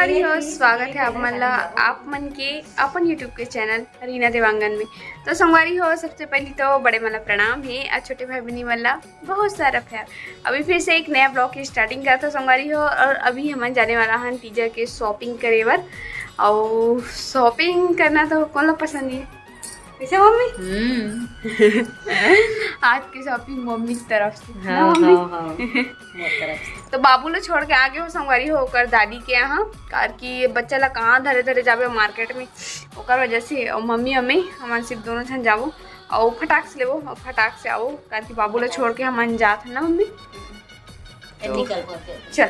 संगवारी हो स्वागत है आप मन के अपन यूट्यूब के चैनल रीना देवांगन में। तो संगवारी हो सबसे पहले तो बड़े मला प्रणाम है और छोटे भाई बहनी मला बहुत सारा प्यार। अभी फिर से एक नया ब्लॉग की स्टार्टिंग करता संगवारी हो और अभी हम जाने वाला हैं तीजा के शॉपिंग करे बर। और शॉपिंग करना तो कौन लोग पसंद है कैसे मम्मी? आज की शॉपिंग मम्मी की तरफ से। हाँ, मम्मी तो बाबू लो छोड़ के आगे हो संगवारी हो ओकर दादी के यहाँ कार की बच्चा ला कहाँ धरे धरे जाबे मार्केट में ओकर वजह से। और मम्मी हमें हमारे सिर्फ दोनों जन जाबो और फटाक से लेबो और फटाक से आओ कार की बाबू ला छोड़ के हम जात है ना मम्मी। तो चल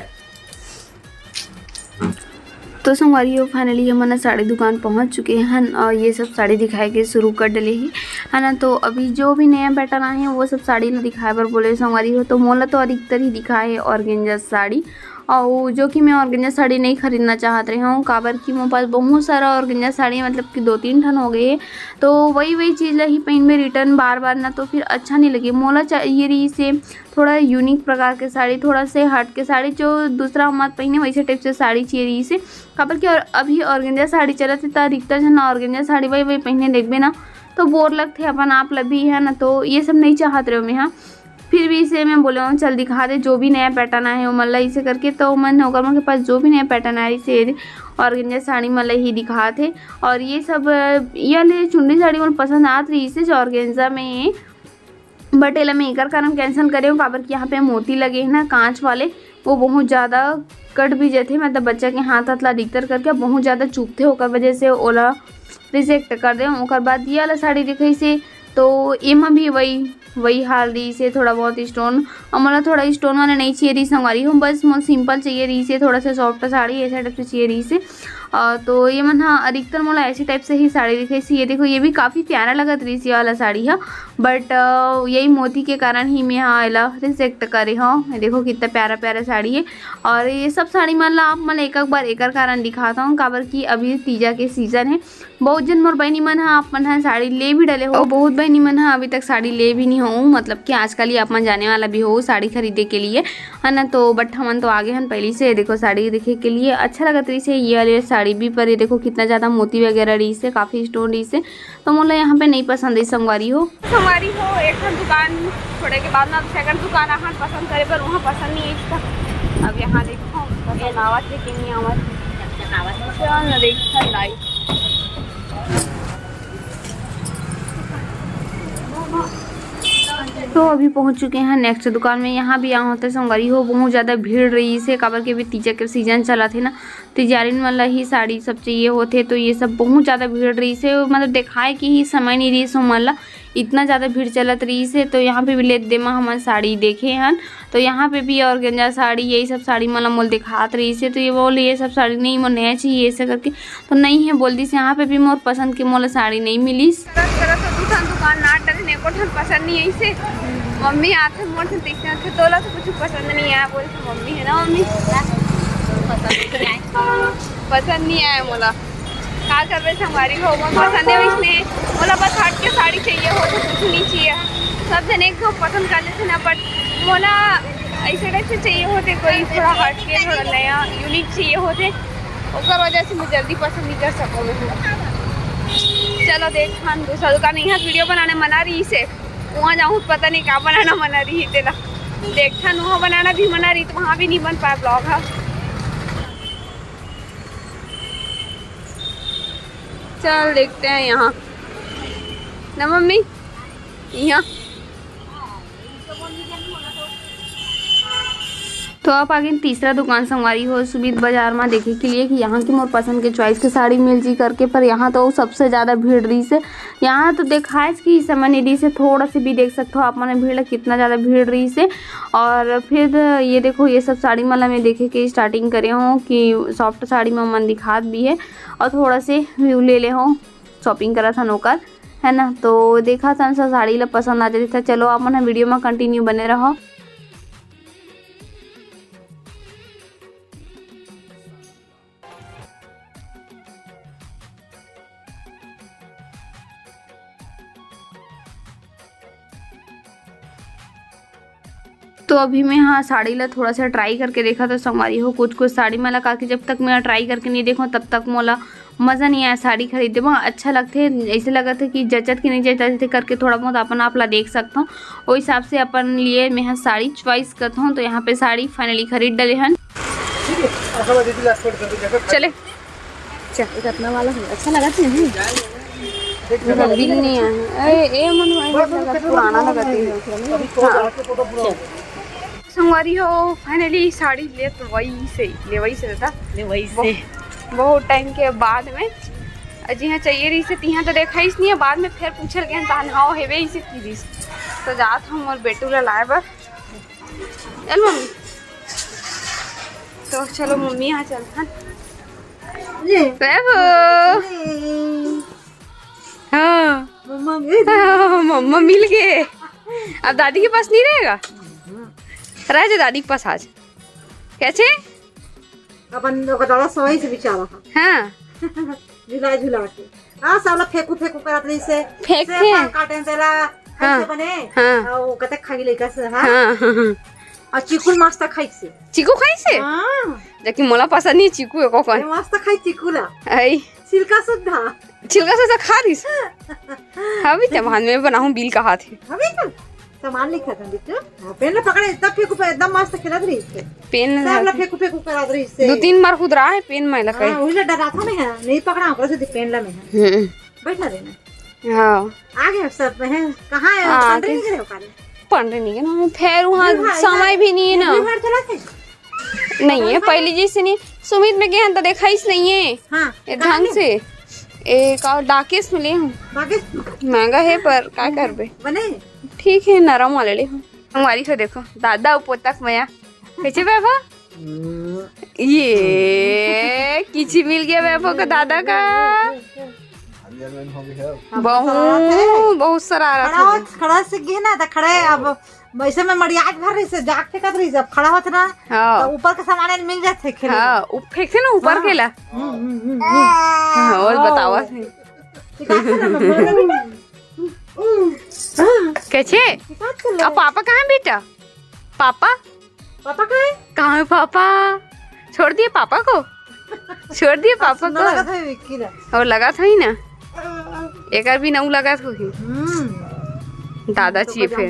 तो संगवारी हो फाइनली हम साड़ी दुकान पहुंच चुके हैं और ये सब साड़ी दिखाए के शुरू कर डले ही है ना। तो अभी जो भी नया पैटर्न आए हैं वो सब साड़ी ना दिखाए पर बोले संगवारी हो। तो मोला तो अधिकतर ही दिखाए है ऑर्गेन्जा साड़ी और जो कि मैं ऑर्गेन्जा साड़ी नहीं खरीदना चाहत रही हूँ काबर कि मेरे पास बहुत सारा ऑर्गेन्जा साड़ी मतलब कि 2-3 ठन हो गए है। तो वही चीज़ ही पहन में रिटर्न बार बार ना तो फिर अच्छा नहीं लगे। मोला चाहिए रही से थोड़ा यूनिक प्रकार के साड़ी थोड़ा से हट के साड़ी जो दूसरा हमारे पहने वैसे टाइप से साड़ी चाहिए रही से काबर कि और अभी ऑर्गेन्जा साड़ी चलत है तो अधिकतर जन ऑर्गेन्जा साड़ी वही पहने देखबे ना तो बोर लगते अपन आप लभी है ना। तो ये सब नहीं चाहत रहे मैं। हाँ फिर भी इसे मैं बोले हूँ चल दिखा दे जो भी नया पैटर्न आया है वो मतलब इसे करके। तो मन होकर के पास जो भी नया पैटर्न आया इसे ऑर्गेन्जा साड़ी मतलब ही दिखा थे। और ये सब ये चुंडी साड़ी मुझे पसंद आत रही इसे ऑर्गेन्जा में बट एला मैं एक कारण कैंसिल करे हूँ काबर कि यहाँ पे मोती लगे हैं ना कांच वाले वो बहुत ज़्यादा कट भी जाते मतलब बच्चा के हाथ ला दिक्कत करके बहुत ज़्यादा चुभते होकर वजह से ओला रिजेक्ट कर दे। ओकर बाद ये वाला साड़ी दिखाई से तो एमा भी वही हाल रही से थोड़ा बहुत स्टोन और मतलब थोड़ा स्टोन वाला नहीं चाहिए रही संगवारी हूँ बस मुझे सिंपल चाहिए रही से थोड़ा सा सॉफ्ट साड़ी ऐसा टाइप से चाहिए रही से। तो ये मन हाँ अधिकतर मोला ऐसे टाइप से ही साड़ी दिखाई सी। ये देखो ये भी काफ़ी प्यारा लगत रही सी वाला साड़ी है बट यही मोती के कारण ही मैं हाँ एला रिजेक्ट करे हाँ। देखो कितना प्यारा प्यारा साड़ी है और ये सब साड़ी मतलब आप मतलब एक बार एक कारण दिखाता हूँ काबर कि अभी तीजा के सीजन है। बहुत जन मोर बहनी मन हाँ आप मन हाँ साड़ी ले भी डले हो बहुत बहनी मन हाँ अभी तक साड़ी ले भी नहीं हो मतलब कि आजकल ही आप मन जाने वाला भी हो साड़ी खरीदे के लिए है ना। तो बट हमन तो आगे हैं पहले से देखो साड़ी देखे के लिए अच्छा लगत रही से ये वाली साड़ी भी पर ये देखो कितना ज़्यादा मोती वगैरह रही से काफ़ी स्टोन रही से तो मोला यहाँ पे नहीं पसंद है संगवारी हो। एक दुकान थोड़े के बाद ना सेकंड दुकान आहाँ पसंद करे पर वहाँ पसंद नहीं है इसका। अब यहाँ देखो पसंद आवत है कि नहीं आवत चल देख लाइट तो अभी पहुंच चुके हैं नेक्स्ट दुकान में। यहाँ भी यहाँ होते संगवारी हो बहुत ज़्यादा भीड़ रही से काबर के भी तीजा के सीजन चला थे ना तिजारिन वाला ही साड़ी सब चाहिए होते तो ये सब बहुत ज़्यादा भीड़ रही से मतलब दिखाए कि ही समय नहीं रही सो मला इतना ज़्यादा भीड़ चलत रही से। तो यहाँ पे भी ले दे हम साड़ी देखे हैं तो यहाँ पे भी ऑर्गेन्जा साड़ी यही सब साड़ी मतलब मोल दिखात रही से। तो ये बोल ये सब साड़ी नहीं मोल नया चाहिए ऐसे करके तो नहीं है बोल दी से यहाँ पे भी मोर पसंद की मोल साड़ी नहीं मिली। दुकान ना डरने को पसंद नहीं है इसे मम्मी आते मोर से देखते थे तोला तो कुछ पसंद नहीं आया बोल तो मम्मी है ना मम्मी पसंद नहीं आया मोला क्या कर रहे हमारी हो पसंद है इसने मोला बस हट के साड़ी चाहिए हो तो कुछ नहीं चाहिए। सब जने एक पसंद कर लेते ना बट मोला ऐसे टाइप से चाहिए होते कोई थोड़ा हट के थोड़ा नया यूनिक चाहिए होते और वजह से मैं जल्दी पसंद नहीं कर सकूँ। चलो देख हाँ दूसरा दुकान यहाँ वीडियो बनाने मना रही से वहाँ जाऊँ पता नहीं क्या बनाना मना रही है तेरा देखा वहाँ बनाना भी मना रही तो वहाँ भी नहीं बन पाया ब्लॉग है। चल देखते हैं यहाँ ना मम्मी यहाँ तो आप आगे तीसरा दुकान संगवारी हो सुमित बाजार में देखे के लिए कि यहाँ की मोर पसंद के चॉइस की साड़ी मिल जी करके पर यहाँ तो सबसे ज़्यादा भीड़ रही से यहाँ तो दिखाए कि इस समय नहीं रही से थोड़ा सी भी देख सकते हो आप मैंने भीड़ कितना ज़्यादा भीड़ रही से। और फिर ये देखो ये सब साड़ी मतलब मैं देखे के स्टार्टिंग करे हूँ कि सॉफ्ट साड़ी में मन दिखात भी है और थोड़ा से व्यू ले ले हो शॉपिंग करा था नौकर है ना। तो देखा था साड़ी ला पसंद आ जाती था। चलो आप मन वीडियो में कंटिन्यू बने रहो। तो अभी मैं हाँ साड़ी ला थोड़ा सा ट्राई करके देखा तो संगवारी हो कुछ साड़ी में लगा के जब तक मैं ट्राई करके नहीं देखूँ तब तक मोला मज़ा नहीं आया साड़ी खरीदे में। अच्छा लगते ऐसे लगा था कि जचत की नहीं जचत थे करके थोड़ा बहुत अपन आप ला देख सकता हूँ, वो हिसाब से अपन लिए मैं यहाँ साड़ी चॉइस करता हूँ। तो यहाँ पे साड़ी फाइनली खरीद डले हैं। चले चल अपना वाला अच्छा लगा था बिल नहीं आया पुराना लगा संगवारी हो फाइनली साड़ी ले तो वही से था बहुत टाइम के बाद में जी हाँ चाहिए रही से तिहा तो देखा ही नहीं है। बाद में फिर पूछल गया तहन हाँ हेवे ही से की दिस तो जात हम और बेटू ला लाए बर चल मम्मी। तो चलो मम्मी यहाँ चलता हाँ मम्मा मिल गए। अब दादी के पास नहीं रहेगा, रह जा दादी के पास आज। कैसे अपन दादा सवाई से बिचारा हाँ झुला झुला के साला फेंकू करत रही से काटन तेला कैसे बने ओ कते खाई लेका से हां और चीकू मस्त खाई से चीकू खाई से हां जबकि मोला पसंद नहीं चीकू एको कौन मस्त खाई चीकूला आई छिलका सुद्धा खा रही अभी तमान में बनाऊं बिल कहा थे अभी तो सामान लिखा था बिट्टू पेन ले पकड़े तब फेंकू पे एकदम मस्त खेलत रही से पेन सब फेंकू करत रही से 2-3 बार खुद रहा है पेन में लगा हां वही डरा था मैं नहीं पकड़ा ऊपर से पेन ला में बैठना देना हां आ गए सब है कहां है पंडे नहीं है ना फिर वहां समय भी नहीं है ना नहीं है पहले जैसे नहीं सुमित में गए तो देखा ही नहीं है हां ढंग से एक और डाकेस मिले हूँ महंगा है पर क्या करबे बने ठीक है नरम वाले ले हमारी को देखो दादा पोतक मया कैसे बाबा ये किसी मिल गया वैभव का दादा का बहुत शरारत खड़ा से गे ना खड़े अब वैसे में मरियाज भर रही से जाग फेंकत रही जब खड़ा होत ना तो ऊपर का सामान मिल जाते खेले हां फेंकते ना ऊपर केला और बतावा कैसे अब पापा कहाँ है बेटा पापा कहाँ है पापा छोड़ दिए पापा को और लगा था ही ना एक भी नऊ लगा था दादा चाहिए फिर